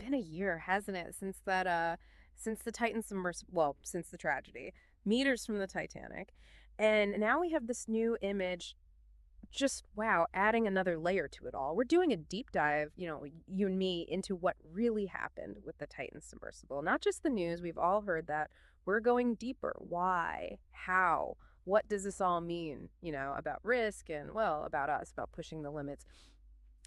been a year, hasn't it, since since the Titan submersible, well, since the tragedy, meters from the Titanic. And now we have this new image, just wow, adding another layer to it all. We're doing a deep dive, you and me, into what really happened with the Titan submersible. Not just the news, we've all heard that. We're going deeper. Why? How? What does this all mean, about risk and, well, about us, about pushing the limits?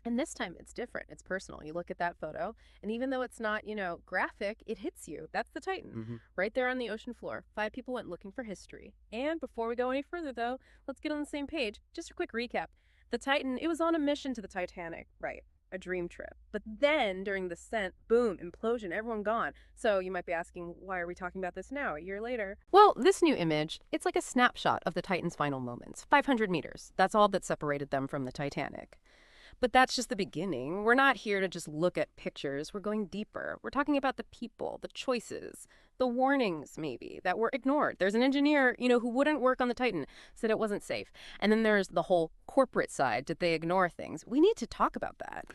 And this time it's different. It's personal. You look at that photo, and even though it's not, graphic, it hits you. That's the Titan, right there on the ocean floor. 5 people went looking for history. And before we go any further, though, let's get on the same page. Just a quick recap. The Titan, it was on a mission to the Titanic, right? A dream trip. But then, during the descent, boom, implosion, everyone gone. So you might be asking, why are we talking about this now, a year later? Well, this new image, it's like a snapshot of the Titan's final moments. 500 meters. That's all that separated them from the Titanic. But that's just the beginning. We're not here to just look at pictures. We're going deeper. We're talking about the people, the choices, the warnings maybe that were ignored. There's an engineer, who wouldn't work on the Titan, said it wasn't safe. And then there's the whole corporate side. Did they ignore things? We need to talk about that,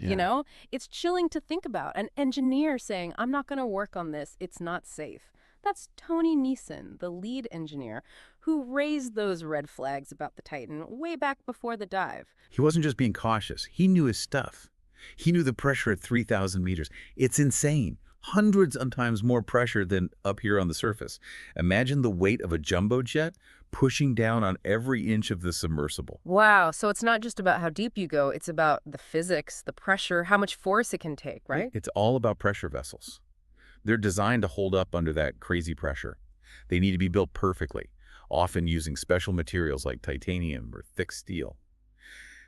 It's chilling to think about. An engineer saying, I'm not going to work on this. It's not safe. That's Tony Neeson, the lead engineer, who raised those red flags about the Titan way back before the dive. He wasn't just being cautious. He knew his stuff. He knew the pressure at 3,000 meters. It's insane. Hundreds of times more pressure than up here on the surface. Imagine the weight of a jumbo jet pushing down on every inch of the submersible. Wow, so it's not just about how deep you go, it's about the physics, the pressure, how much force it can take, right? It's all about pressure vessels. They're designed to hold up under that crazy pressure. They need to be built perfectly, often using special materials like titanium or thick steel.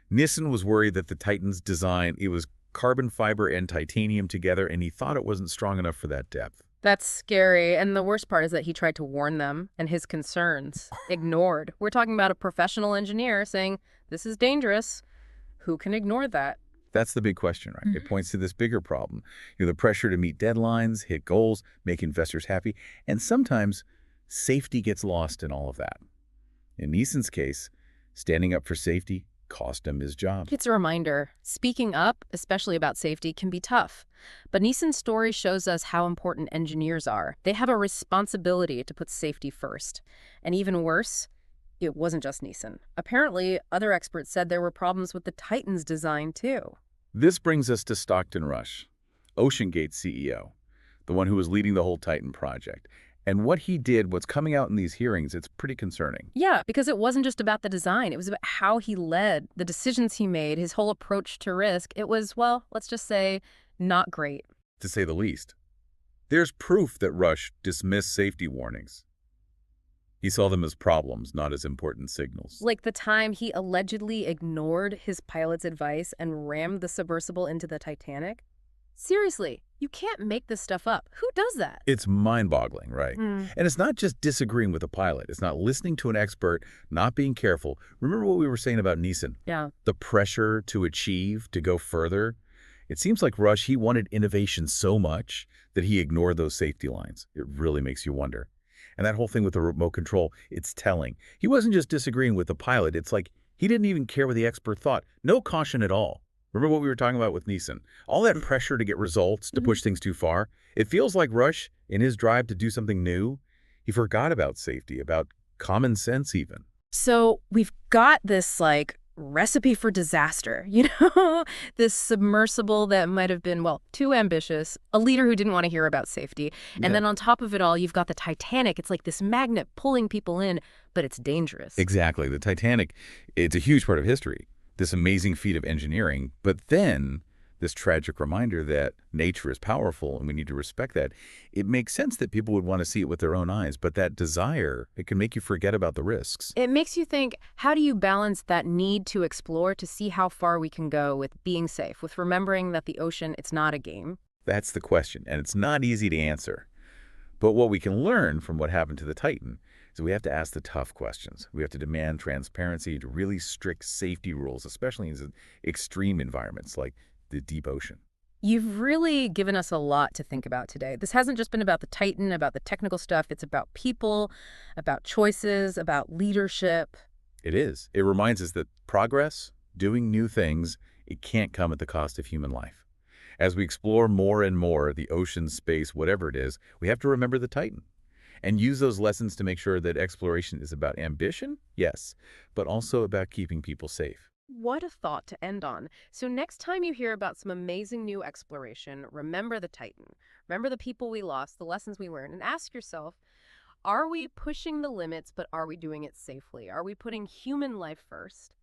Nissen was worried that the Titan's design, it was carbon fiber and titanium together, and he thought it wasn't strong enough for that depth. That's scary. And the worst part is that he tried to warn them, and his concerns ignored. We're talking about a professional engineer saying, this is dangerous. Who can ignore that? That's the big question, right? It points to this bigger problem. The pressure to meet deadlines, hit goals, make investors happy, and sometimes safety gets lost in all of that. In Nissen's case, standing up for safety cost him his job. It's a reminder. Speaking up, especially about safety, can be tough. But Nissen's story shows us how important engineers are. They have a responsibility to put safety first. And even worse, it wasn't just Nissen. Apparently, other experts said there were problems with the Titan's design, too. This brings us to Stockton Rush, OceanGate's CEO, the one who was leading the whole Titan project. And what he did, what's coming out in these hearings, it's pretty concerning. Yeah, because it wasn't just about the design. It was about how he led, the decisions he made, his whole approach to risk. It was, well, let's just say, not great. To say the least. There's proof that Rush dismissed safety warnings. He saw them as problems, not as important signals. Like the time he allegedly ignored his pilot's advice and rammed the submersible into the Titanic? Seriously, you can't make this stuff up. Who does that? It's mind-boggling, right? And it's not just disagreeing with a pilot. It's not listening to an expert, not being careful. Remember what we were saying about Nissen? Yeah. The pressure to achieve, to go further. It seems like Rush, he wanted innovation so much that he ignored those safety lines. It really makes you wonder. And that whole thing with the remote control, it's telling. He wasn't just disagreeing with the pilot. It's like he didn't even care what the expert thought. No caution at all. Remember what we were talking about with Nissen? All that pressure to get results, to push things too far. It feels like Rush, in his drive to do something new, he forgot about safety, about common sense even. So we've got this, recipe for disaster, this submersible that might have been, well, too ambitious, a leader who didn't want to hear about safety. And then on top of it all, you've got the Titanic. It's like this magnet pulling people in, but it's dangerous. Exactly. The Titanic, it's a huge part of history, this amazing feat of engineering. But then this tragic reminder that nature is powerful and we need to respect that. It makes sense that people would want to see it with their own eyes, but that desire, it can make you forget about the risks. It makes you think, how do you balance that need to explore to see how far we can go with being safe, with remembering that the ocean, it's not a game? That's the question, and it's not easy to answer. But what we can learn from what happened to the Titan is we have to ask the tough questions. We have to demand transparency to really strict safety rules, especially in extreme environments like the deep ocean. You've really given us a lot to think about today. This hasn't just been about the Titan, about the technical stuff. It's about people, about choices, about leadership. It is. It reminds us that progress, doing new things, it can't come at the cost of human life. As we explore more and more the ocean, space, whatever it is, we have to remember the Titan and use those lessons to make sure that exploration is about ambition, yes, but also about keeping people safe. What a thought to end on. So, next time you hear about some amazing new exploration, remember the Titan. Remember the people we lost, the lessons we learned, and ask yourself, are we pushing the limits, but are we doing it safely? Are we putting human life first?